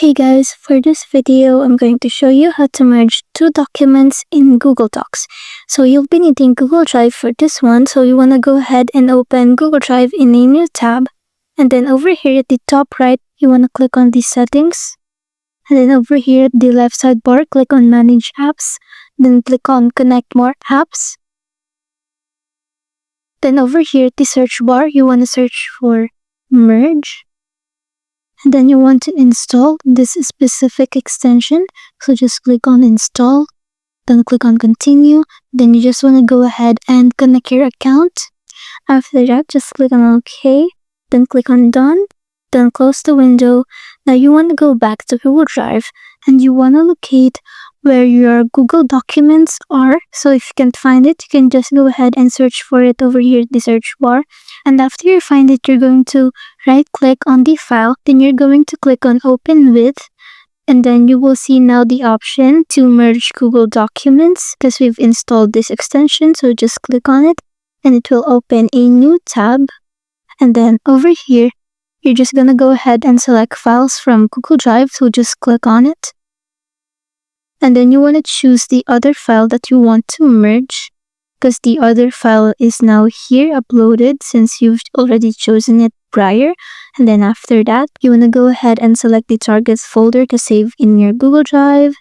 Hey guys, for this video, I'm going to show you how to merge two documents in Google Docs. So you'll be needing Google Drive for this one, so you want to go ahead and open Google Drive in a new tab. And then over here at the top right, you want to click on the settings. And then over here at the left sidebar, click on Manage Apps. Then click on Connect More Apps. Then over here at the search bar, you want to search for Merge. And then you want to install this specific extension. So just click on install, then click on continue. Then you just want to go ahead and connect your account. After that, just click on OK, then click on done, then close the window. Now you want to go back to Google Drive and you want to locate where your Google documents are. So if you can't find it, you can just go ahead and search for it over here at the search bar. And after you find it, you're going to right click on the file. Then you're going to click on open with. And then you will see now the option to merge Google documents because we've installed this extension. So just click on it and it will open a new tab. And then over here, you're just going to go ahead and select files from Google Drive. So just click on it. And then you want to choose the other file that you want to merge because the other file is now here uploaded since you've already chosen it prior. And then after that, you want to go ahead and select the target folder to save in your Google Drive.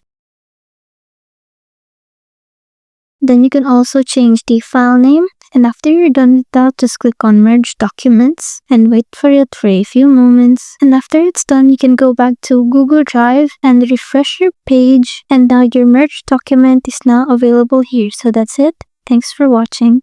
Then you can also change the file name. And after you're done with that, just click on Merge Documents and wait for it for a few moments. And after it's done, you can go back to Google Drive and refresh your page. And now your merged document is now available here. So that's it. Thanks for watching.